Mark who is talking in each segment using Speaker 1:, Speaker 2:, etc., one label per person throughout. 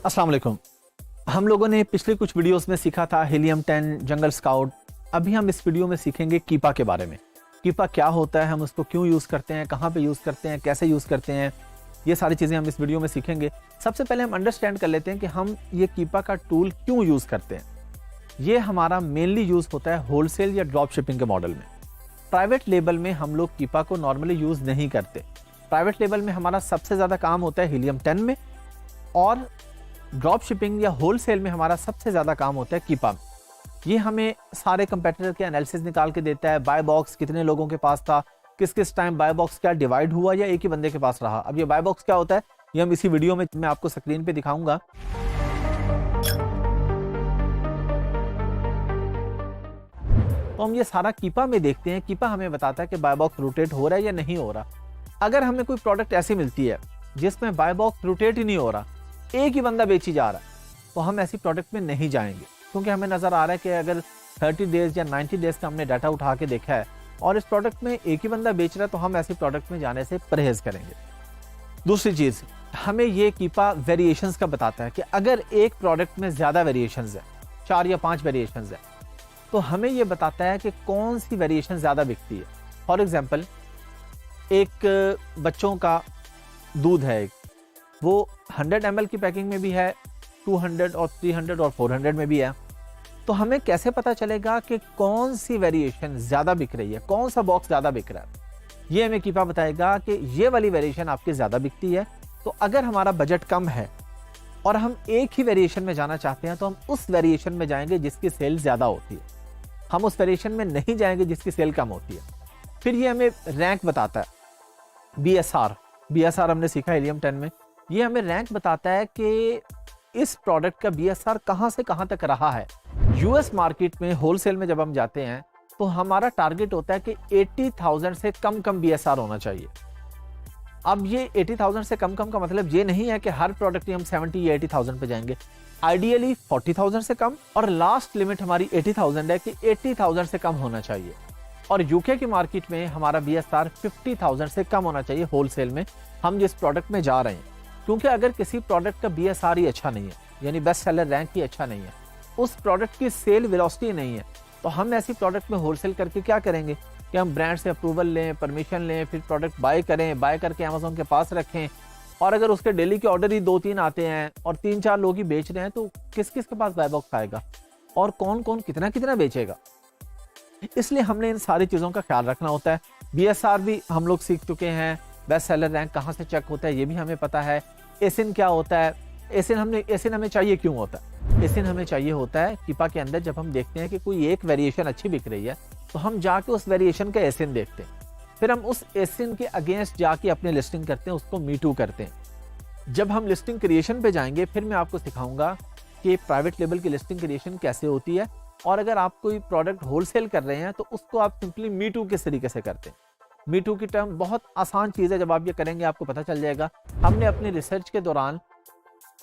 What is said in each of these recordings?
Speaker 1: अस्सलाम वालेकुम। हम लोगों ने पिछले कुछ वीडियोस में सीखा था हीलियम 10, जंगल स्काउट। अभी हम इस वीडियो में सीखेंगे कीपा के बारे में। कीपा क्या होता है, हम उसको क्यों यूज़ करते हैं, कहाँ पे यूज़ करते हैं, कैसे यूज़ करते हैं, ये सारी चीज़ें हम इस वीडियो में सीखेंगे। सबसे पहले हम अंडरस्टैंड कर लेते हैं कि हम ये कीपा का टूल क्यों यूज़ करते हैं। ये हमारा मेनली यूज़ होता है होलसेल या ड्रॉप शिपिंग के मॉडल में। प्राइवेट लेबल में हम लोग कीपा को नॉर्मली यूज़ नहीं करते। प्राइवेट लेबल में हमारा सबसे ज़्यादा काम होता है हीलियम 10 में, और ड्रॉप शिपिंग या होलसेल में हमारा सबसे ज़्यादा काम होता है कीपा में। ये हमें सारे कंपेटिटर के एनालिसिस निकाल के देता है। बाय बॉक्स कितने लोगों के पास था, किस किस टाइम बाय बॉक्स क्या डिवाइड हुआ या एक ही बंदे के पास रहा। अब ये बाय बॉक्स क्या होता है ये हम इसी वीडियो में मैं आपको स्क्रीन पे दिखाऊंगा। तो हम ये सारा कीपा में देखते हैं। कीपा हमें बताता है कि बाय बॉक्स रोटेट हो रहा है या नहीं हो रहा। अगर हमें कोई प्रोडक्ट ऐसी मिलती है जिसमें बाय बॉक्स रोटेट ही नहीं हो रहा, एक ही बंदा बेची जा रहा है, तो हम ऐसी प्रोडक्ट में नहीं जाएंगे, क्योंकि हमें नजर आ रहा है कि अगर 30 डेज या 90 डेज का हमने डाटा उठा के देखा है और इस प्रोडक्ट में एक ही बंदा बेच रहा है, तो हम ऐसी प्रोडक्ट में जाने से परहेज करेंगे। दूसरी चीज, हमें ये कीपा वेरिएशंस का बताता है कि अगर एक प्रोडक्ट में ज्यादा वेरिएशंस है, 4 या 5 वेरिएशंस है, तो हमें ये बताता है कि कौन सी वेरिएशन ज्यादा बिकती है। फॉर एग्जाम्पल, एक बच्चों का दूध है, वो 100 ml की पैकिंग में भी है, 200 और 300 और 400 में भी है। तो हमें कैसे पता चलेगा कि कौन सी वेरिएशन ज्यादा बिक रही है, कौन सा बॉक्स ज्यादा बिक रहा है। ये हमें कीपा बताएगा कि ये वाली वेरिएशन आपकी ज्यादा बिकती है। तो अगर हमारा बजट कम है और हम एक ही वेरिएशन में जाना चाहते हैं, तो हम उस वेरिएशन में जाएंगे जिसकी सेल ज्यादा होती है, हम उस वेरिएशन में नहीं जाएंगे जिसकी सेल कम होती है। फिर ये हमें रैंक बताता है। बीएसआर हमने सीखा हीलियम 10 में। ये हमें रैंक बताता है कि इस प्रोडक्ट का बीएसआर कहां से कहां तक रहा है। यूएस मार्केट में होलसेल में जब हम जाते हैं तो हमारा टारगेट होता है कि 80,000 से कम बीएसआर होना चाहिए। अब ये 80,000 से कम का मतलब ये नहीं है कि हर प्रोडक्ट में हम 70 या 80,000 पे जाएंगे। आइडियली 40,000 से कम, और लास्ट लिमिट हमारी 80,000 है कि 80,000 से कम होना चाहिए। और यूके की मार्केट में हमारा बीएसआर 50,000 से कम होना चाहिए होलसेल में, हम जिस प्रोडक्ट में जा रहे हैं। क्योंकि अगर किसी प्रोडक्ट का बीएसआर ही अच्छा नहीं है, यानी बेस्ट सेलर रैंक ही अच्छा नहीं है, उस प्रोडक्ट की सेल वेलोसिटी नहीं है, तो हम ऐसी प्रोडक्ट में होलसेल करके क्या करेंगे कि हम ब्रांड से अप्रूवल लें, परमिशन लें, फिर प्रोडक्ट बाय करें, बाय करके अमेज़न के पास रखें। और अगर उसके डेली के ऑर्डर ही 2-3 आते हैं और 3-4 लोग ही बेच रहे हैं, तो किस किस के पास बाय बॉक्स आएगा और कौन कौन कितना कितना बेचेगा। इसलिए हमने इन सारी चीज़ों का ख्याल रखना होता है। बीएसआर भी हम लोग सीख चुके हैं, बेस्ट सेलर रैंक कहाँ से चेक होता है ये भी हमें पता है। एसिन क्या होता है, एसिन हमें चाहिए क्यों होता है। एसिन हमें चाहिए होता है कीपा के अंदर जब हम देखते हैं कि कोई एक वेरिएशन अच्छी बिक रही है, तो हम जाके उस वेरिएशन का एसिन देखते हैं, फिर हम उस एसिन के अगेंस्ट जाके अपने लिस्टिंग करते हैं, उसको मीटू करते हैं। जब हम लिस्टिंग क्रिएशन पे जाएंगे, फिर मैं आपको सिखाऊंगा कि प्राइवेट लेबल की लिस्टिंग क्रिएशन कैसे होती है, और अगर आप कोई प्रोडक्ट होलसेल कर रहे हैं तो उसको आप सिंपली मीटू किस तरीके से करते हैं। मीटू की टर्म बहुत आसान चीज़ है, जब आप ये करेंगे आपको पता चल जाएगा। हमने अपनी रिसर्च के दौरान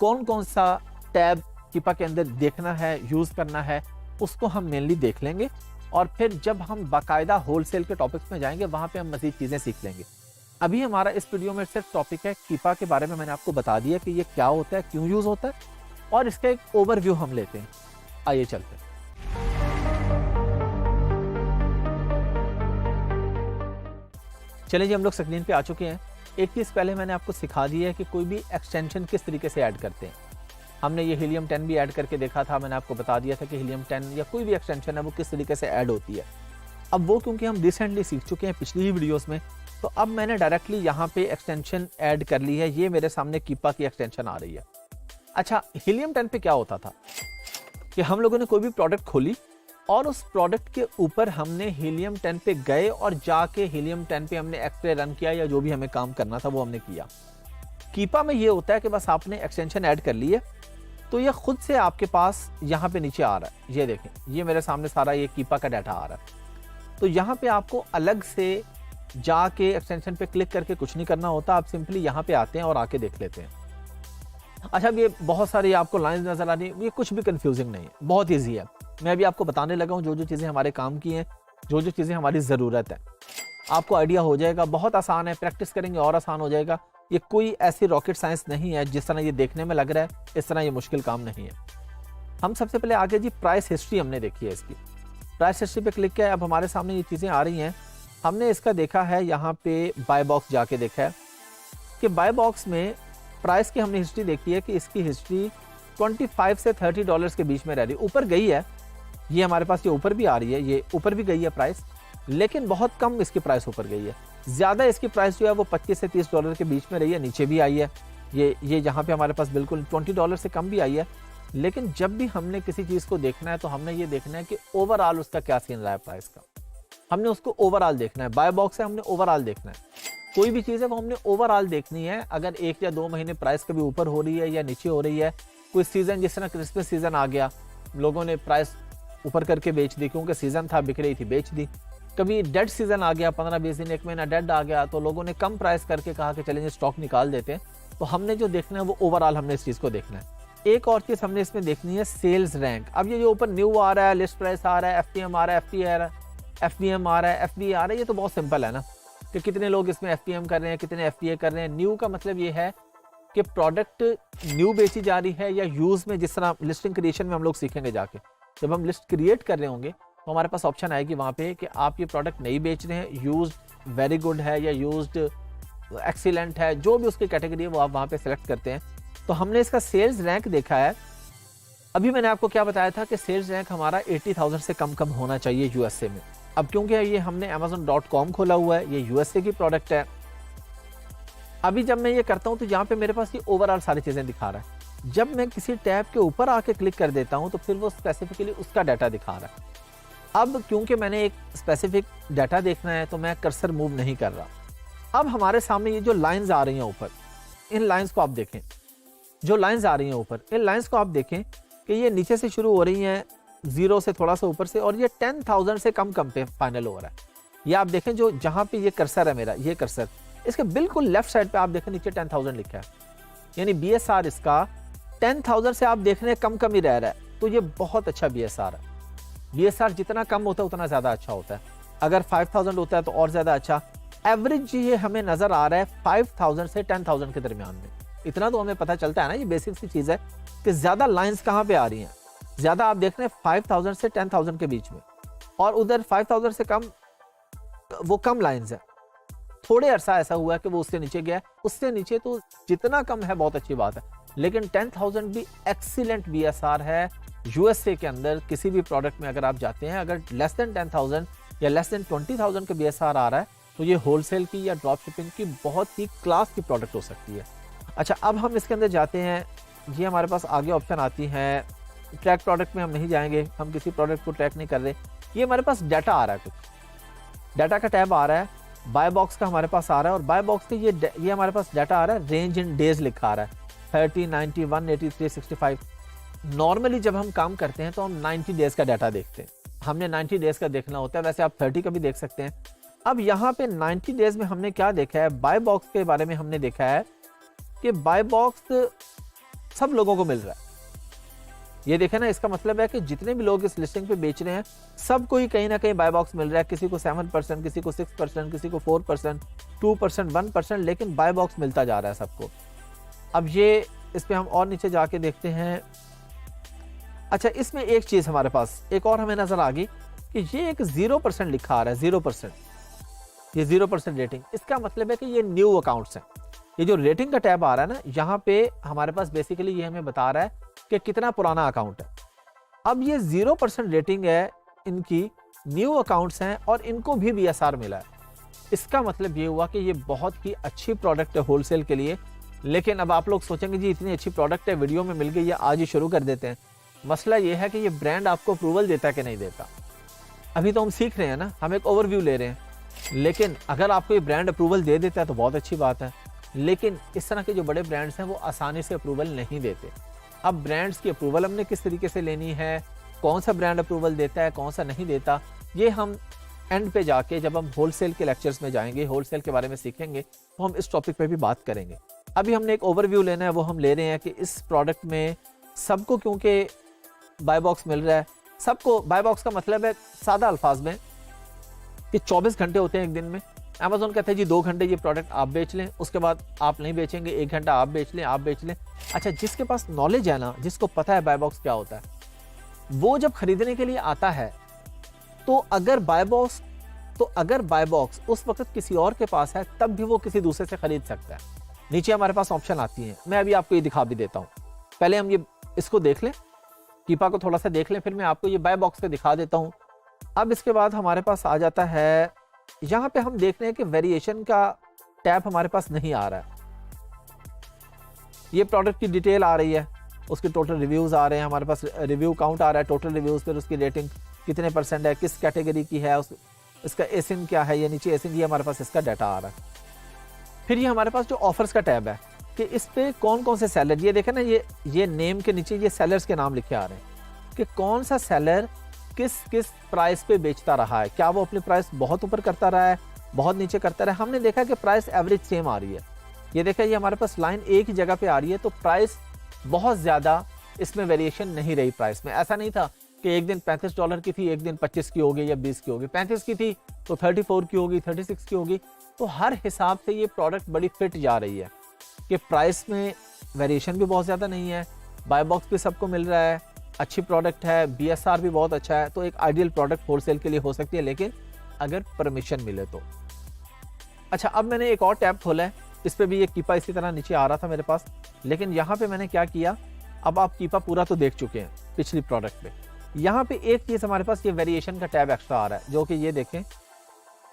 Speaker 1: कौन कौन सा टैब कीपा के अंदर देखना है, यूज़ करना है, उसको हम मेनली देख लेंगे, और फिर जब हम बाकायदा होलसेल के टॉपिक्स में जाएंगे वहाँ पे हम मज़ीद चीज़ें सीख लेंगे। अभी हमारा इस वीडियो में सिर्फ टॉपिक है कीपा के बारे में। मैंने आपको बता दिया कि ये क्या होता है, क्यों यूज़ होता है, और इसका एक ओवरव्यू हम लेते हैं। आइए चलते हैं। चलिए जी, हम लोग स्क्रीन पे आ चुके हैं। एक चीज़ पहले मैंने आपको सिखा दी है कि कोई भी एक्सटेंशन किस तरीके से ऐड करते हैं। हमने ये हीलियम 10 भी ऐड करके देखा था। मैंने आपको बता दिया था कि हीलियम 10 या कोई भी एक्सटेंशन है वो किस तरीके से ऐड होती है। अब वो क्योंकि हम रिसेंटली सीख चुके हैं पिछली ही वीडियोस में, तो अब मैंने डायरेक्टली यहाँ पे एक्सटेंशन ऐड कर ली है। ये मेरे सामने कीपा की एक्सटेंशन आ रही है। अच्छा, हीलियम 10 पे क्या होता था कि हम लोगों ने कोई भी प्रोडक्ट खोली और उस प्रोडक्ट के ऊपर हमने हीलियम 10 पे गए और जाके हीलियम 10 पे हमने एक्सरे रन किया, या जो भी हमें काम करना था वो हमने किया। कीपा में ये होता है कि बस आपने एक्सटेंशन ऐड कर ली है, तो ये खुद से आपके पास यहाँ पे नीचे आ रहा है। ये देखें, ये मेरे सामने सारा ये कीपा का डाटा आ रहा है। तो यहाँ पे आपको अलग से जाके एक्सटेंशन पे क्लिक करके कुछ नहीं करना होता, आप सिंपली यहाँ पे आते हैं और आके देख लेते हैं। अच्छा, ये बहुत सारी आपको लाइंस नजर आ रही है, ये कुछ भी कंफ्यूजिंग नहीं है, बहुत ईजी है। मैं अभी आपको बताने लगा हूँ जो जो चीज़ें हमारे काम की हैं, जो जो चीज़ें हमारी ज़रूरत है, आपको आइडिया हो जाएगा। बहुत आसान है, प्रैक्टिस करेंगे और आसान हो जाएगा। ये कोई ऐसी रॉकेट साइंस नहीं है जिस तरह ये देखने में लग रहा है, इस तरह ये मुश्किल काम नहीं है। हम सबसे पहले आगे जी प्राइस हिस्ट्री हमने देखी है इसकी। प्राइस हिस्ट्री पे क्लिक किया, अब हमारे सामने ये चीज़ें आ रही हैं। हमने इसका देखा है यहाँ पे बाय बॉक्स जाके देखा है कि बाय बॉक्स में प्राइस की हमने हिस्ट्री देखी है कि इसकी हिस्ट्री 25 से $30 के बीच में रह रही है। ऊपर गई है, ये हमारे पास ये ऊपर भी आ रही है, ये ऊपर भी गई है प्राइस, लेकिन बहुत कम इसकी प्राइस ऊपर गई है। ज़्यादा इसकी प्राइस जो है वो $25 से $30 के बीच में रही है, नीचे भी आई है। ये यहाँ पे हमारे पास बिल्कुल $20 से कम भी आई है। लेकिन जब भी हमने किसी चीज़ को देखना है तो हमने ये देखना है कि ओवरऑल उसका क्या सीन रहा है प्राइस का, हमने उसको ओवरऑल देखना है। बाय बॉक्स है, हमने ओवरऑल देखना है। कोई भी चीज़ है वो हमने ओवरऑल देखनी है। अगर 1 या 2 महीने प्राइस कभी ऊपर हो रही है या नीचे हो रही है, कोई सीज़न जिस तरह क्रिसमस सीज़न आ गया, लोगों ने प्राइस ऊपर करके बेच दी क्योंकि सीज़न था, बिक रही थी, बेच दी। कभी डेड सीज़न आ गया, 15-20 दिन 1 महीना डेड आ गया, तो लोगों ने कम प्राइस करके कहा कि चलेंगे स्टॉक निकाल देते हैं। तो हमने जो देखना है वो ओवरऑल हमने इस चीज़ को देखना है। एक और चीज़ हमने इसमें देखनी है सेल्स रैंक। अब ये जो ऊपर न्यू आ रहा है, लिस्ट प्राइस आ रहा है, FTM आ रहा है, FTA आ रहा है, FBM आ रहा है, FBA आ रहा है, ये तो बहुत सिंपल है ना कि कितने लोग इसमें FPM कर रहे हैं, कितने FTA कर रहे हैं। न्यू का मतलब ये है कि प्रोडक्ट न्यू बेची जा रही है या यूज़ में, जिस तरह लिस्टिंग क्रिएशन में हम लोग सीखेंगे जाके, जब हम लिस्ट क्रिएट कर रहे होंगे तो हमारे पास ऑप्शन आएगी वहाँ पे कि आप ये प्रोडक्ट नहीं बेच रहे हैं, यूज्ड वेरी गुड है या यूज्ड एक्सीलेंट है, जो भी उसकी कैटेगरी है वो आप वहाँ पे सेलेक्ट करते हैं। तो हमने इसका सेल्स रैंक देखा है। अभी मैंने आपको क्या बताया था कि सेल्स रैंक हमारा 80,000 से कम होना चाहिए यूएसए में। अब क्योंकि ये हमने amazon.com खोला हुआ है, ये यूएसए की प्रोडक्ट है। अभी जब मैं ये करता हूँ तो यहाँ पे मेरे पास ये ओवरऑल सारी चीज़ें दिखा रहा है। जब मैं किसी टैब के ऊपर आके क्लिक कर देता हूँ तो फिर वो स्पेसिफिकली उसका डाटा दिखा रहा है। अब क्योंकि मैंने एक स्पेसिफिक डाटा देखना है तो मैं कर्सर मूव नहीं कर रहा। अब हमारे सामने ये जो लाइंस आ रही हैं ऊपर, इन लाइंस को आप देखें, जो लाइंस आ रही हैं ऊपर, इन लाइंस को आप देखें कि ये नीचे से शुरू हो रही हैं, 0 से थोड़ा सा ऊपर से, और ये 10,000 से कम पे फाइनल हो रहा है। ये आप देखें, जो जहाँ पे ये कर्सर है मेरा, ये कर्सर, इसके बिल्कुल लेफ्ट साइड पे आप देखें नीचे 10,000 लिखा है, यानी BSR इसका 10,000 से आप देख रहे हैं कम ही रह रहा है। तो ये बहुत अच्छा BSR है। BSR जितना कम होता है उतना ज़्यादा अच्छा होता है। अगर 5,000 होता है तो और ज़्यादा अच्छा। एवरेज ये हमें नज़र आ रहा है 5,000 से 10,000 के दरमियान में। इतना तो हमें पता चलता है ना, ये बेसिक सी चीज़ है कि ज़्यादा लाइंस कहाँ पे आ रही हैं। ज़्यादा आप देख रहे हैं 5,000 से 10,000 के बीच में, और उधर 5,000 से कम वो कम लाइंस है। थोड़े अरसा ऐसा हुआ है कि वो उससे नीचे गया, उससे नीचे तो जितना कम है बहुत अच्छी बात है, लेकिन 10,000 भी एक्सीलेंट BSR है। यूएसए के अंदर किसी भी प्रोडक्ट में अगर आप जाते हैं, अगर लेस देन 10,000 या लेस देन 20,000 का BSR आ रहा है तो ये होलसेल की या ड्रॉप शिपिंग की बहुत ही क्लास की प्रोडक्ट हो सकती है। अच्छा, अब हम इसके अंदर जाते हैं। ये हमारे पास आगे ऑप्शन आती हैं, ट्रैक प्रोडक्ट में हम नहीं जाएंगे, हम किसी प्रोडक्ट को ट्रैक नहीं कर रहे। ये हमारे पास डाटा आ रहा है, कुछ डाटा का टैब आ रहा है, बाय बॉक्स का हमारे पास आ रहा है, और बाय बॉक्स के ये हमारे पास डाटा आ रहा है, रेंज इन डेज लिखा आ रहा है, 30, 90, 180, 365। नॉर्मली जब हम काम करते हैं तो हम 90 डेज का डाटा देखते हैं, हमने 90 डेज का देखना होता है। वैसे आप 30 का भी देख सकते हैं। अब यहाँ पे 90 डेज में हमने क्या देखा है, बाय बॉक्स के बारे में हमने देखा है कि बाय बॉक्स सब लोगों को मिल रहा है। ये देखें ना, इसका मतलब है कि जितने भी लोग इस लिस्टिंग पे बेच रहे हैं सबको ही कहीं ना कहीं बाय बॉक्स मिल रहा है। किसी को 7%, किसी को 6%, किसी को 4%, 2%, 1%, लेकिन बाय बॉक्स मिलता जा रहा है सबको। अब ये इस पे हम और नीचे जाके देखते हैं। अच्छा, इसमें एक चीज़ हमारे पास एक और हमें नजर आ गई कि ये एक 0% लिखा आ रहा है, 0%। ये 0% रेटिंग, इसका मतलब है कि ये न्यू अकाउंट्स हैं। ये जो रेटिंग का टैब आ रहा है ना, यहाँ पे हमारे पास बेसिकली ये हमें बता रहा है कि कितना पुराना अकाउंट है। अब ये 0% रेटिंग है, इनकी न्यू अकाउंट्स हैं और इनको भी BSR मिला है। इसका मतलब ये हुआ कि ये बहुत ही अच्छी प्रोडक्ट है होलसेल के लिए। लेकिन अब आप लोग सोचेंगे जी इतनी अच्छी प्रोडक्ट है, वीडियो में मिल गई है, आज ही शुरू कर देते हैं। मसला ये है कि ये ब्रांड आपको अप्रूवल देता है कि नहीं देता। अभी तो हम सीख रहे हैं ना, हम एक ओवरव्यू ले रहे हैं। लेकिन अगर आपको ये ब्रांड अप्रूवल दे देता है तो बहुत अच्छी बात है, लेकिन इस तरह के जो बड़े ब्रांड्स हैं वो आसानी से अप्रूवल नहीं देते। अब ब्रांड्स की अप्रूवल हमने किस तरीके से लेनी है, कौन सा ब्रांड अप्रूवल देता है, कौन सा नहीं देता, ये हम एंड पे जाके जब हम होलसेल के लेक्चर्स में जाएंगे, होलसेल के बारे में सीखेंगे, तो हम इस टॉपिक पे भी बात करेंगे। अभी हमने एक ओवरव्यू लेना है, वो हम ले रहे हैं कि इस प्रोडक्ट में सबको क्योंकि बाय बॉक्स मिल रहा है, सबको बाय बॉक्स का मतलब है सादा अल्फाज में कि 24 घंटे होते हैं एक दिन में, अमेजोन कहता है जी 2 घंटे ये प्रोडक्ट आप बेच लें, उसके बाद आप नहीं बेचेंगे, 1 घंटा आप बेच लें, आप बेच लें। अच्छा, जिसके पास नॉलेज है ना, जिसको पता है बाय बॉक्स क्या होता है, वो जब खरीदने के लिए आता है तो अगर बाय बॉक्स उस वक्त किसी और के पास है, तब भी वो किसी दूसरे से खरीद सकता है। नीचे हमारे पास ऑप्शन आती है, मैं अभी आपको ये दिखा भी देता हूँ। पहले हम ये इसको देख लें, कीपा को थोड़ा सा देख लें, फिर मैं आपको ये बाय बॉक्स पे दिखा देता हूँ। अब इसके बाद हमारे पास आ जाता है, यहाँ पे हम देख रहे हैं कि वेरिएशन का टैब हमारे पास नहीं आ रहा है। ये प्रोडक्ट की डिटेल आ रही है, उसके टोटल रिव्यूज आ रहे हैं, हमारे पास रिव्यू काउंट आ रहा है, टोटल रिव्यूज, फिर उसकी रेटिंग कितने % है, किस कैटेगरी की है, इसका एसिन क्या है, ये नीचे एसिन, ये हमारे पास इसका डाटा आ रहा है। फिर ये हमारे पास जो ऑफर्स का टैब है कि इस पे कौन कौन से सेलर, ये देखें ना, ये नेम के नीचे ये सेलर्स के नाम लिखे आ रहे हैं कि कौन सा सेलर किस प्राइस पे बेचता रहा है, क्या वो अपनी प्राइस बहुत ऊपर करता रहा है, बहुत नीचे करता रहा है। हमने देखा कि प्राइस एवरेज सेम आ रही है। ये देखा, ये हमारे पास लाइन एक ही जगह पे आ रही है, तो प्राइस बहुत ज्यादा इसमें वेरिएशन नहीं रही प्राइस में। ऐसा नहीं था कि एक दिन $35 की थी, एक दिन 25 की होगी या 20 की होगी, 35 की थी तो 34 की होगी, 36 की होगी। तो हर हिसाब से ये प्रोडक्ट बड़ी फिट जा रही है कि प्राइस में वेरिएशन भी बहुत ज़्यादा नहीं है, बाय बॉक्स भी सबको मिल रहा है, अच्छी प्रोडक्ट है, BSR भी बहुत अच्छा है। तो एक आइडियल प्रोडक्ट होलसेल के लिए हो सकती है, लेकिन अगर परमिशन मिले तो। अच्छा, अब मैंने एक और टैब खोला है, इस पर भी ये कीपा इसी तरह नीचे आ रहा था मेरे पास, लेकिन यहाँ पे मैंने क्या किया, अब आप कीपा पूरा तो देख चुके हैं पिछली प्रोडक्ट पे। यहाँ पे एक चीज़ हमारे पास ये वेरिएशन का टैब एक्स्ट्रा आ रहा है, जो कि ये देखें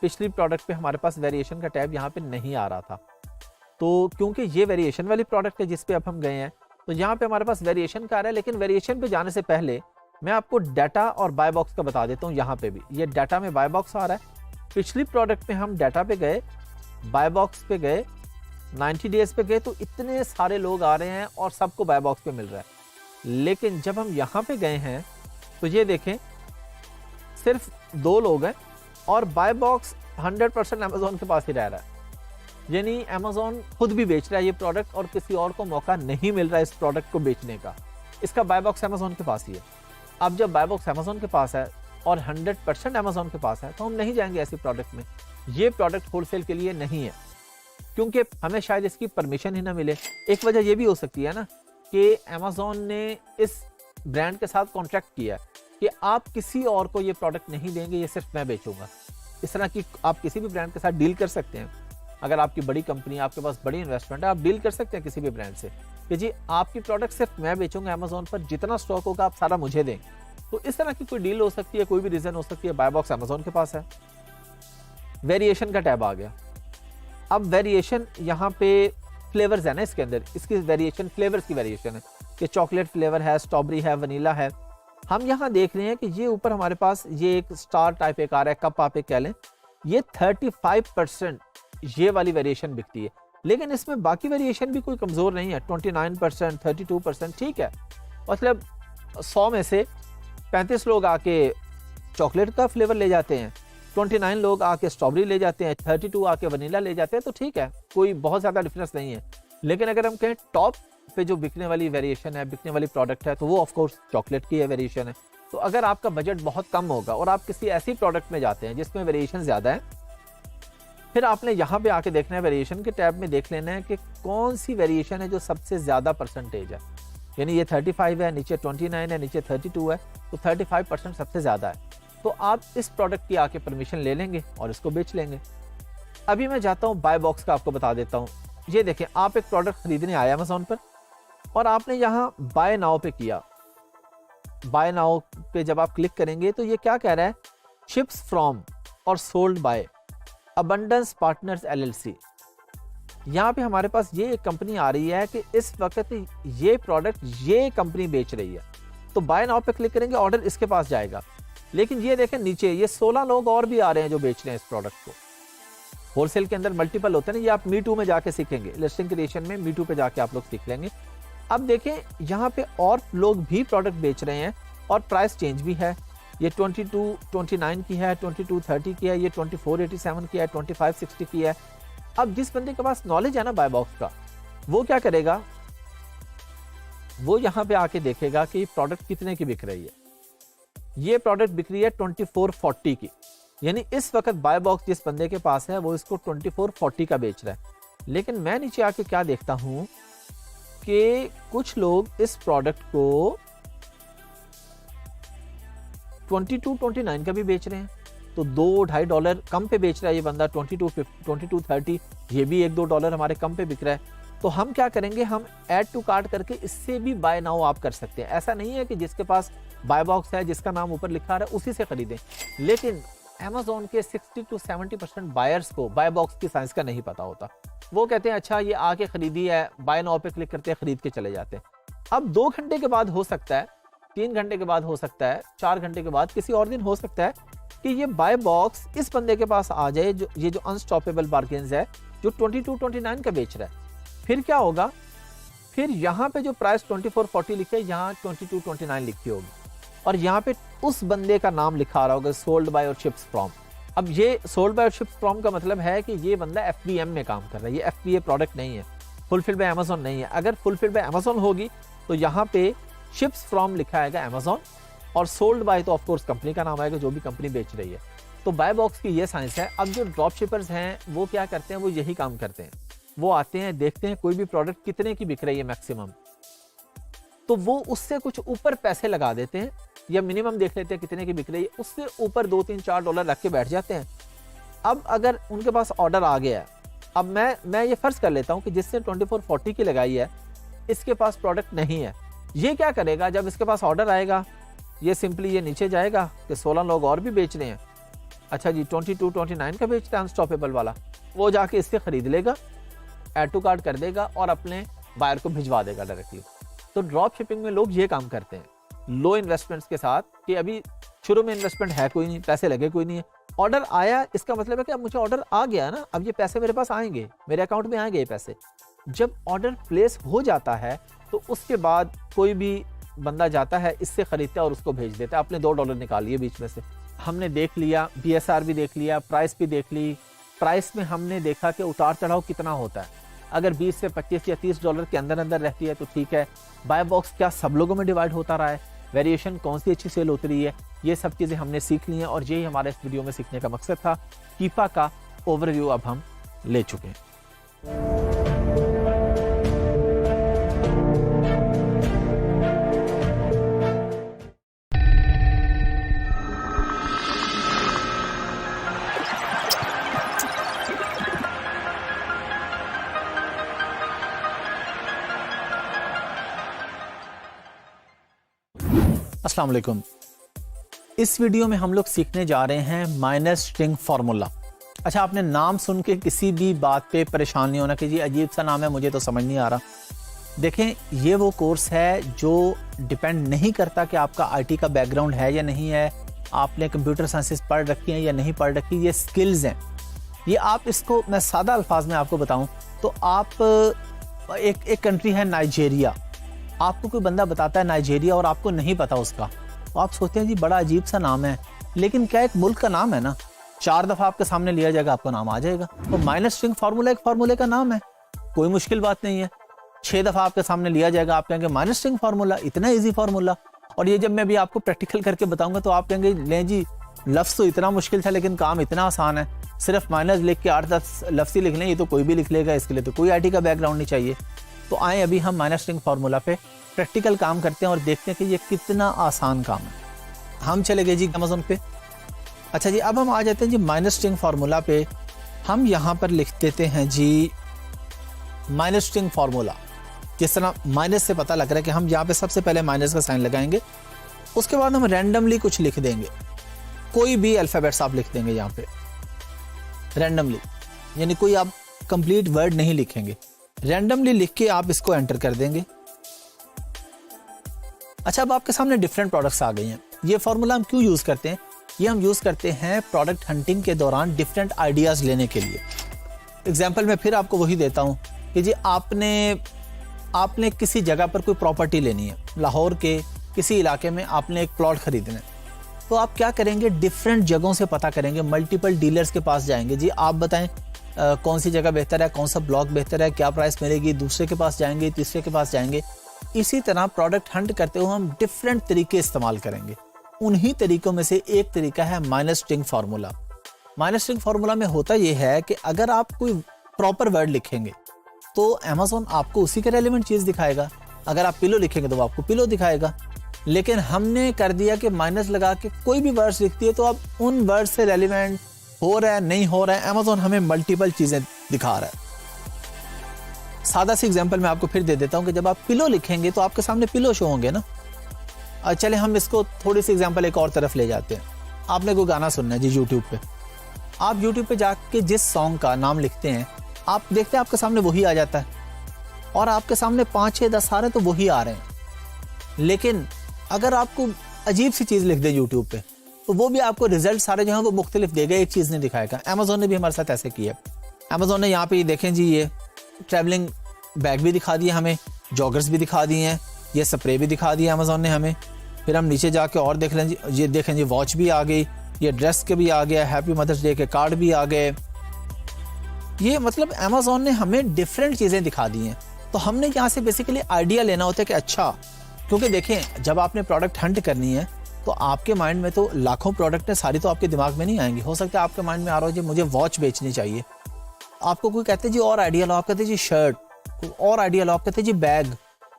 Speaker 1: पिछली प्रोडक्ट पे हमारे पास वेरिएशन का टैब यहाँ पे नहीं आ रहा था। तो क्योंकि ये वेरिएशन वाली प्रोडक्ट है जिस पे अब हम गए हैं, तो यहाँ पे हमारे पास वेरिएशन का आ रहा है। लेकिन वेरिएशन पे जाने से पहले मैं आपको डाटा और बाय बॉक्स का बता देता हूँ। यहाँ पे भी ये डाटा में बाय बॉक्स आ रहा है। पिछली प्रोडक्ट पे हम डाटा पे गए, बाय बॉक्स पे गए, 90 डेज पे गए, तो इतने सारे लोग आ रहे हैं और सबको बाय बॉक्स पे मिल रहा है। लेकिन जब हम यहाँ पे गए हैं तो ये देखें सिर्फ 2 लोग हैं और बाय बॉक्स 100% अमेजोन के पास ही रह रहा है। यानी अमेजोन खुद भी बेच रहा है ये प्रोडक्ट और किसी और को मौका नहीं मिल रहा है इस प्रोडक्ट को बेचने का। इसका बाय बॉक्स अमेजोन के पास ही है। अब जब बाय बॉक्स अमेजोन के पास है और 100% अमेजोन के पास है, तो हम नहीं जाएंगे ऐसी प्रोडक्ट में। ये प्रोडक्ट होलसेल के लिए नहीं है, क्योंकि हमें शायद इसकी परमिशन ही ना मिले। एक वजह ये भी हो सकती है ना कि अमेजोन ने इस ब्रांड के साथ कॉन्ट्रैक्ट किया कि आप किसी और को ये प्रोडक्ट नहीं देंगे, ये सिर्फ मैं बेचूंगा। इस तरह की आप किसी भी ब्रांड के साथ डील कर सकते हैं। अगर आपकी बड़ी कंपनी, आपके पास बड़ी इन्वेस्टमेंट है, आप डील कर सकते हैं किसी भी ब्रांड से कि जी आपकी प्रोडक्ट सिर्फ मैं बेचूंगा अमेजोन पर, जितना स्टॉक होगा आप सारा मुझे दें। तो इस तरह की कोई डील हो सकती है, कोई भी रीजन हो सकती है। बाय बॉक्स अमेजोन के पास है। वेरिएशन का टैब आ गया। अब वेरिएशन यहाँ पे फ्लेवर्स है ना, इसके अंदर इसकी वेरिएशन, फ्लेवर्स की वेरिएशन है कि चॉकलेट फ्लेवर है, स्ट्रॉबेरी है, वनीला है। हम यहाँ देख रहे हैं कि ये ऊपर हमारे पास ये एक स्टार टाइप एक आ रहा है, कप आप एक कह लें, ये 35% ये वाली वेरिएशन बिकती है। लेकिन इसमें बाकी वेरिएशन भी कोई कमज़ोर नहीं है। 29%, 32%, ठीक है। मतलब 100 में से 35 लोग आके चॉकलेट का फ्लेवर ले जाते हैं, 29 लोग आके स्ट्रॉबेरी ले जाते हैं, 32 आके वनीला ले जाते हैं, तो ठीक है, कोई बहुत ज़्यादा डिफरेंस नहीं है। लेकिन अगर हम कहें टॉप पे जो बिकने वाली वेरिएशन है, बिकने वाली प्रोडक्ट है, तो वो ऑफकोर्स चॉकलेट की है वेरिएशन है। तो अगर आपका बजट बहुत कम होगा और आप किसी ऐसी प्रोडक्ट में जाते हैं जिसमें वेरिएशन ज़्यादा है, फिर आपने यहाँ पे आके देखना है, वेरिएशन के टैब में देख लेना है कि कौन सी वेरिएशन है जो सबसे ज़्यादा परसेंटेज है। यानी ये 35 है, नीचे 29 है, नीचे 32 है, तो 35% सबसे ज़्यादा है। तो आप इस प्रोडक्ट की आके परमिशन ले लेंगे और इसको बेच लेंगे। अभी मैं जाता हूँ बाय बॉक्स का, आपको बता देता हूँ। ये देखें, आप एक प्रोडक्ट खरीदने आए अमेजोन पर और आपने यहाँ बाय नाउ पे किया। बाय नाउ पे जब आप क्लिक करेंगे तो ये क्या कह रहा है, शिप्स फ्रॉम और sold by abundance partners LLC। यहाँ पे हमारे पास ये एक कंपनी आ रही है कि इस वक्त ये प्रोडक्ट ये कंपनी बेच रही है। तो बाय नाउ पे क्लिक करेंगे, ऑर्डर इसके पास जाएगा। लेकिन ये देखें नीचे ये 16 लोग और भी आ रहे हैं जो बेच रहे हैं इस प्रोडक्ट को। होलसेल के अंदर मल्टीपल होते हैं ना, ये आप मीटू में जाके सीखेंगे, लिस्टिंग क्रिएशन में मीटू पे जाके आप लोग सीख लेंगे। अब देखें यहाँ पे और लोग भी प्रोडक्ट बेच रहे हैं और प्राइस चेंज भी है। ये 2229 की है, 2230 की है, ये 2487 की है, 2560 की है। अब जिस बंदे के पास नॉलेज है ना बाय बॉक्स का, वो क्या करेगा, वो यहाँ पे आके देखेगा कि प्रोडक्ट कितने की बिक रही है। ये प्रोडक्ट बिक रही है 2440 की। यानी इस वक्त बाय बॉक्स जिस बंदे के पास है वो इसको 2440 का बेच रहा है। लेकिन मैं नीचे आके क्या देखता हूं कि कुछ लोग इस प्रोडक्ट को 2229 का भी बेच रहे हैं, तो $2-2.5 कम पे बेच रहा है ये बंदा, 2230, ये भी $1-2 हमारे कम पे बिक रहा है। तो हम क्या करेंगे, हम ऐड टू कार्ट करके इससे भी बाय नाउ आप कर सकते हैं। ऐसा नहीं है कि जिसके पास बाय बॉक्स है, जिसका नाम ऊपर लिखा रहा है, उसी से खरीदें। लेकिन Amazon के 60 to 70% बायर्स को बाय बॉक्स की साइंस का नहीं पता होता। वो कहते हैं अच्छा ये आके खरीदी है, बाय नाउ पे क्लिक करते हैं, खरीद के चले जाते हैं। अब 2 घंटे के बाद हो सकता है, 3 घंटे के बाद हो सकता है, 4 घंटे के बाद, किसी और दिन हो सकता है कि ये बाय बॉक्स इस बंदे के पास आ जाए, जो ये जो अनस्टॉपेबल बार्गेन्स है, जो 2229 का बेच रहा है। फिर क्या होगा, फिर यहाँ पे जो प्राइस 2440 लिखे, यहाँ 2229 लिखी होगी और यहाँ पे उस बंदे का नाम लिखा आ रहा होगा, सोल्ड बाय और शिप्स फ्रॉम। अब ये सोल्ड बाय और शिप्स फ्रॉम का मतलब है कि ये बंदा FBM में काम कर रहा है, ये FBA प्रोडक्ट नहीं है, फुलफिल्ड बाय अमेजोन नहीं है। अगर फुलफिल्ड बाय अमेजोन होगी तो यहाँ पे शिप्स फ्रॉम लिखा आएगा अमेजोन, और सोल्ड बाय तो ऑफकोर्स कंपनी का नाम आएगा जो भी कंपनी बेच रही है। तो बाय बॉक्स की ये साइंस है। अब जो ड्रॉप शिपर्स हैं वो क्या करते हैं, वो यही काम करते हैं। वो आते हैं, देखते हैं कोई भी प्रोडक्ट कितने की बिक रही है मैक्सिमम, तो वो उससे कुछ ऊपर पैसे लगा देते हैं, या मिनिमम देख लेते हैं कितने की बिक रही है, उससे ऊपर $2-3-4 रख के बैठ जाते हैं। अब अगर उनके पास ऑर्डर आ गया है, अब मैं ये फर्ज कर लेता हूं कि जिससे 2440 की लगाई है इसके पास प्रोडक्ट नहीं है, ये क्या करेगा, जब इसके पास ऑर्डर आएगा ये सिंपली ये नीचे जाएगा कि 16 लोग और भी बेच रहे हैं, अच्छा जी 2229 का बेचता है अनस्टॉपेबल वाला, वो जाके इससे खरीद लेगा, ऐड टू कार्ट कर देगा और अपने बायर को भिजवा देगा डायरेक्टली। तो ड्रॉप शिपिंग में लोग ये काम करते हैं लो इन्वेस्टमेंट्स के साथ, कि अभी शुरू में इन्वेस्टमेंट है कोई नहीं, पैसे लगे कोई नहीं है, ऑर्डर आया, इसका मतलब है कि अब मुझे ऑर्डर आ गया ना, अब ये पैसे मेरे पास आएंगे, मेरे अकाउंट में आएंगे ये पैसे। जब ऑर्डर प्लेस हो जाता है तो उसके बाद कोई भी बंदा जाता है, इससे खरीदता है और उसको भेज देता है, अपने $2 निकाल लिए बीच में से। हमने देख लिया, BSR भी देख लिया, प्राइस भी देख ली, प्राइस में हमने देखा कि उतार चढ़ाव कितना होता है। अगर 20 से 25 या $30 के अंदर अंदर रहती है तो ठीक है। बाय बॉक्स क्या सब लोगों में डिवाइड होता रहा है, वेरिएशन कौन सी अच्छी सेल होती रही है, ये सब चीज़ें हमने सीख ली हैं और यही हमारे इस वीडियो में सीखने का मकसद था। कीपा का ओवरव्यू अब हम ले चुके हैं। अस्सलाम वालेकुम। इस वीडियो में हम लोग सीखने जा रहे हैं माइनस स्ट्रिंग फार्मूला। अच्छा, आपने नाम सुन के किसी भी बात पे परेशान नहीं होना कि जी अजीब सा नाम है, मुझे तो समझ नहीं आ रहा। देखें, ये वो कोर्स है जो डिपेंड नहीं करता कि आपका IT का बैकग्राउंड है या नहीं है, आपने कंप्यूटर साइंसेस पढ़ रखी हैं या नहीं पढ़ रखी, ये स्किल्स हैं। ये आप इसको मैं सादा अल्फाज में आपको बताऊं तो आप एक कंट्री है नाइजेरिया, आपको कोई बंदा बताता है नाइजेरिया और आपको नहीं पता उसका, तो आप सोचते हैं जी बड़ा अजीब सा नाम है, लेकिन क्या एक मुल्क का नाम है ना, 4 दफ़ा आपके सामने लिया जाएगा आपका नाम आ जाएगा। तो माइनस स्ट्रिंग फार्मूला एक फार्मूले का नाम है, कोई मुश्किल बात नहीं है। 6 दफ़ा आपके सामने लिया जाएगा, आप कहेंगे माइनस स्ट्रिंग फार्मूला, इतना ईजी फार्मूला। और ये जब मैं भी आपको प्रैक्टिकल करके बताऊंगा तो आप कहेंगे लें जी लफ्ज़ तो इतना मुश्किल था लेकिन काम इतना आसान है, सिर्फ माइनस लिख के 8-10 लफ्ज़ ही लिख लें, ये तो कोई भी लिख लेगा, इसके लिए तो कोई IT का बैकग्राउंड नहीं चाहिए। तो आए अभी हम माइनस स्ट्रिंग फार्मूला पे प्रैक्टिकल काम करते हैं और देखते हैं कि ये कितना आसान काम है। हम चले गए जी अमेज़न पे। अच्छा जी, अब हम आ जाते हैं जी माइनस स्ट्रिंग फार्मूला पे। हम यहाँ पर लिख देते हैं जी माइनस स्ट्रिंग फार्मूला। जिस तरह माइनस से पता लग रहा है कि हम यहाँ पे सबसे पहले माइनस का साइन लगाएंगे, उसके बाद हम रैंडमली कुछ लिख देंगे, कोई भी अल्फ़ाबेट्स आप लिख देंगे यहाँ पे रैंडमली, यानी कोई आप कंप्लीट वर्ड नहीं लिखेंगे, रैंडमली लिख के आप इसको एंटर कर देंगे। अच्छा, अब आपके सामने डिफरेंट प्रोडक्ट्स आ गई हैं। ये फार्मूला हम क्यों यूज़ करते हैं? ये हम यूज़ करते हैं प्रोडक्ट हंटिंग के दौरान डिफरेंट आइडियाज़ लेने के लिए। एग्जाम्पल मैं फिर आपको वही देता हूँ कि जी आपने किसी जगह पर कोई प्रॉपर्टी लेनी है, लाहौर के किसी इलाके में आपने एक प्लॉट खरीदना है, तो आप क्या करेंगे, डिफरेंट जगहों से पता करेंगे, मल्टीपल डीलर्स के पास जाएंगे, जी आप बताएं कौन सी जगह बेहतर है, कौन सा ब्लॉक बेहतर है, क्या प्राइस मिलेगी, दूसरे के पास जाएंगे, तीसरे के पास जाएंगे। इसी तरह प्रोडक्ट हंट करते हुए हम डिफरेंट तरीके इस्तेमाल करेंगे। उन्हीं तरीकों में से एक तरीका है minus string formula. Minus string formula में होता ये है कि अगर आप कोई प्रॉपर वर्ड लिखेंगे तो अमेज़ॉन आपको उसी के रेलेवेंट चीज़ दिखाएगा। अगर आप पिलो लिखेंगे तो वो आपको पिलो दिखाएगा। लेकिन हमने कर दिया कि माइनस लगा के कोई भी वर्ड्स लिखती है तो अब उन वर्ड से रेलेवेंट हो रहा है नहीं हो रहा है, अमेज़ॉन हमें मल्टीपल चीज़ें दिखा रहा है। सादा सी एग्जांपल मैं आपको फिर दे देता हूँ कि जब आप पिलो लिखेंगे तो आपके सामने पिलो शो होंगे ना। चले हम इसको थोड़ी सी एग्जांपल एक और तरफ ले जाते हैं। आपने कोई गाना सुनना है जी यूट्यूब पे, आप यूट्यूब पे जाके जिस सॉन्ग का नाम लिखते हैं आप देखते हैं आपके सामने वही आ जाता है, और आपके सामने 5, 6, 10 सारे तो वही आ रहे हैं। लेकिन अगर आपको अजीब सी चीज़ लिख दे यूट्यूब पे तो वो भी आपको रिजल्ट सारे जो हैं वो मुख्तलिफ देगा, एक चीज़ नहीं दिखाएगा। अमेज़ॉन ने भी हमारे साथ ऐसे किया। अमेज़ॉन ने यहाँ पे देखें जी, ये ट्रैवलिंग बैग भी दिखा दिए हमें, जॉगर्स भी दिखा दिए हैं, ये स्प्रे भी दिखा दिया अमेज़ॉन ने हमें। फिर हम नीचे जाके और देख लें जी, ये देखें जी वॉच भी आ गई, ये ड्रेस के भी आ गया, हैप्पी मदर्स डे के कार्ड भी आ गए। ये मतलब अमेज़ॉन ने हमें डिफरेंट चीज़ें दिखा दी हैं। तो हमने यहाँ से बेसिकली आइडिया लेना होता है कि अच्छा, क्योंकि देखें जब आपने प्रोडक्ट हंट करनी है तो आपके माइंड में तो लाखों प्रोडक्ट है, सारी तो आपके दिमाग में नहीं आएंगी। हो सकता है आपके माइंड में आ रहा हो जी मुझे वॉच बेचनी चाहिए, आपको कोई कहते हैं जी और आइडिया लो, आप कहते हैं जी शर्ट, और आइडिया लो, आप कहते हैं जी बैग।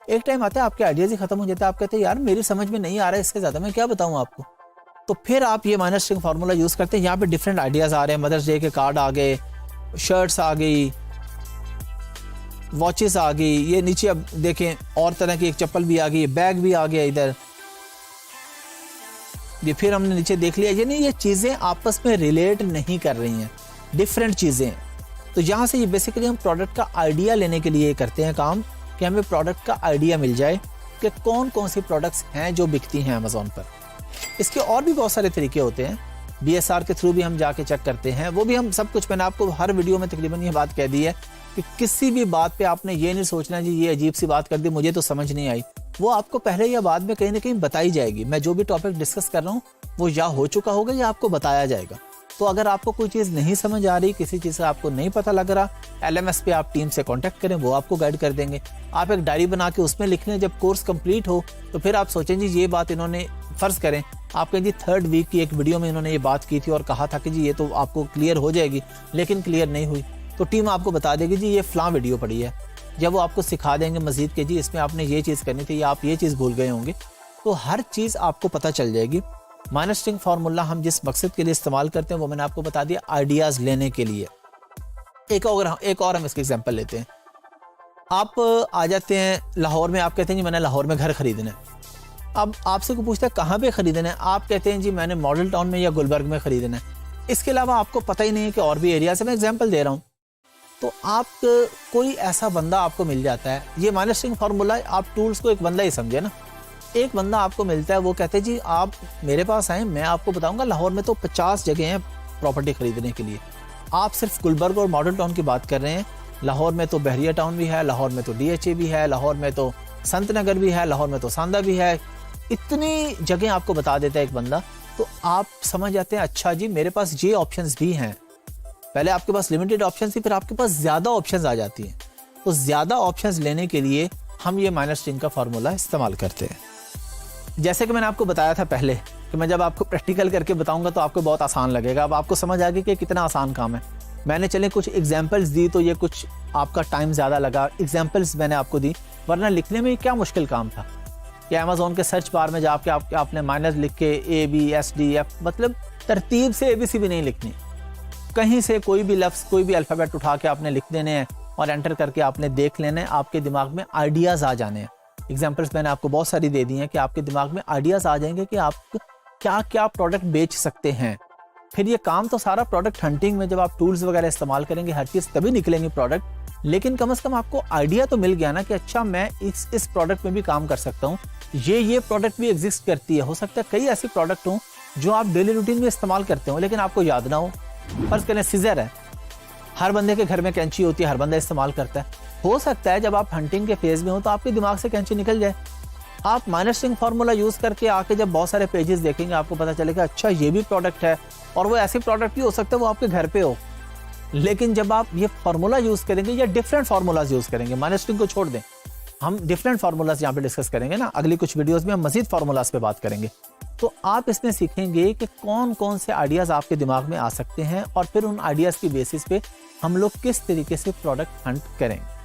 Speaker 1: एक टाइम आता है आपके आइडियाज ही खत्म हो जाते हैं, आप कहते हैं यार मेरी समझ में नहीं आ रहा है, इससे ज़्यादा मैं क्या बताऊँ आपको। तो फिर आप ये माइनस स्ट्रिंग फार्मूला यूज़ करते हैं। यहाँ पे डिफरेंट आइडियाज़ आ रहे हैं, मदर्स डे के कार्ड आ गए, शर्ट्स आ गई, वॉचेस आ गई, ये नीचे अब देखें और तरह की एक चप्पल भी आ गई, बैग भी आ गया इधर। ये फिर हमने नीचे देख लिया, यानी ये चीज़ें आपस में रिलेट नहीं कर रही हैं, डिफरेंट चीज़ें। तो यहाँ से ये बेसिकली हम प्रोडक्ट का आइडिया लेने के लिए करते हैं काम, कि हमें प्रोडक्ट का आइडिया मिल जाए कि कौन कौन सी प्रोडक्ट्स हैं जो बिकती हैं अमेज़ॉन पर। इसके और भी बहुत सारे तरीके होते हैं, BSR के थ्रू भी हम जाके चेक करते हैं, वो भी हम सब कुछ, मैंने आपको हर वीडियो में तकरीबन ये बात कह दी है कि किसी भी बात पे आपने ये नहीं सोचना जी ये अजीब सी बात कर दी, मुझे तो समझ नहीं आई। वो आपको पहले या बाद में कहीं ना कहीं बताई जाएगी। मैं जो भी टॉपिक डिस्कस कर रहा हूँ वो या हो चुका होगा या आपको बताया जाएगा। तो अगर आपको कोई चीज़ नहीं समझ आ रही, किसी चीज़ का आपको नहीं पता लग रहा, LMS पे आप टीम से कांटेक्ट करें, वो आपको गाइड कर देंगे। आप एक डायरी बना के उसमें लिख लें, जब कोर्स कंप्लीट हो तो फिर आप सोचें जी ये बात इन्होंने, फ़र्ज़ करें आपके जी 3rd वीक की एक वीडियो में इन्होंने ये बात की थी और कहा था कि जी ये तो आपको क्लियर हो जाएगी, लेकिन क्लियर नहीं हुई, तो टीम आपको बता देगी जी ये फ़लाँ वीडियो पड़ी है। जब वो आपको सिखा देंगे मज़ीद कि जी इसमें आपने ये चीज़ करनी थी या आप ये चीज़ भूल गए होंगे, तो हर चीज़ आपको पता चल जाएगी। माइनस स्ट्रिंग फार्मूला हम जिस मकसद के लिए इस्तेमाल करते हैं वो मैंने आपको बता दिया, आइडियाज़ लेने के लिए। एक और हम इसका एग्जांपल लेते हैं। आप आ जाते हैं लाहौर में, आप कहते हैं जी मैंने लाहौर में घर खरीदना है। अब आपसे को पूछता है कहाँ पे खरीदना है, आप कहते हैं जी मैंने मॉडल टाउन में या गुलबर्ग में खरीदना है। इसके अलावा आपको पता ही नहीं है कि और भी एरिया से, मैं एग्जांपल दे रहा हूँ। तो आप कोई ऐसा बंदा आपको मिल जाता है, ये माइनस स्ट्रिंग फार्मूला आप टूल्स को एक बंदा ही समझे ना, एक बंदा आपको मिलता है, वो कहते हैं जी आप मेरे पास आए, मैं आपको बताऊंगा लाहौर में तो 50 जगह हैं प्रॉपर्टी खरीदने के लिए। आप सिर्फ गुलबर्ग और मॉडल टाउन की बात कर रहे हैं, लाहौर में तो बहरिया टाउन भी है, लाहौर में तो DHA भी है, लाहौर में तो संत नगर भी है, लाहौर में तो सांदा भी है, इतनी जगह आपको बता देता है एक बंदा। तो आप समझ जाते हैं अच्छा जी मेरे पास ये ऑप्शंस भी हैं। पहले आपके पास लिमिटेड ऑप्शन थी, फिर आपके पास ज़्यादा ऑप्शंस आ जाती हैं। तो ज़्यादा ऑप्शंस लेने के लिए हम ये माइनस स्ट्रिंग का फार्मूला इस्तेमाल करते हैं। जैसे कि मैंने आपको बताया था पहले कि मैं जब आपको प्रैक्टिकल करके बताऊंगा तो आपको बहुत आसान लगेगा। अब आपको समझ आ गई कि कितना आसान काम है। मैंने चले कुछ एग्जांपल्स दी तो ये कुछ आपका टाइम ज़्यादा लगा, एग्जांपल्स मैंने आपको दी, वरना लिखने में क्या मुश्किल काम था कि अमेज़ॉन के सर्च बार में जाके आपने माइनस लिख के ABSDF, मतलब तरतीब से ABC भी नहीं लिखनी, कहीं से कोई भी लफ्ज़ कोई भी अल्फ़ाबेट उठा के आपने लिख देने हैं और एंटर करके आपने देख लेने हैं, आपके दिमाग में आइडियाज़ आ जाने हैं। एग्जाम्पल्स मैंने आपको बहुत सारी दे दी हैं कि आपके दिमाग में आइडियाज़ आ जाएंगे कि आप क्या क्या प्रोडक्ट बेच सकते हैं। फिर ये काम तो सारा प्रोडक्ट हंटिंग में, जब आप टूल्स वगैरह इस्तेमाल करेंगे हर चीज़ तभी निकलेंगे प्रोडक्ट, लेकिन कम से कम आपको आइडिया तो मिल गया ना कि अच्छा मैं इस प्रोडक्ट में भी काम कर सकता हूँ, ये प्रोडक्ट भी एग्जिस्ट करती है। हो सकता है कई ऐसी प्रोडक्ट हों जो आप डेली रूटीन में इस्तेमाल करते हो लेकिन आपको याद ना हो। फर्ज करें सीजर है, हर बंदे के घर में कैंची होती है, हर बंदा इस्तेमाल करता है। हो सकता है जब आप हंटिंग के फेज में हो तो आपके दिमाग से कैंची निकल जाए। आप माइनस स्ट्रिंग फार्मूला यूज़ करके आके जब बहुत सारे पेजेस देखेंगे आपको पता चलेगा अच्छा ये भी प्रोडक्ट है, और वो ऐसी प्रोडक्ट भी हो सकता है वो आपके घर पे हो। लेकिन जब आप ये फार्मूला यूज़ करेंगे या डिफरेंट फार्मूलाज यूज़ करेंगे, माइनस स्ट्रिंग को छोड़ दें, हम डिफरेंट फार्मूलाज यहाँ पे डिस्कस करेंगे ना, अगली कुछ वीडियोज़ में हम मज़ीद फार्मूलाज पे बात करेंगे। तो आप इसमें सीखेंगे कि कौन कौन से आइडियाज़ आपके दिमाग में आ सकते हैं और फिर उन आइडियाज़ की बेसिस पे हम लोग किस तरीके से प्रोडक्ट हंट करेंगे।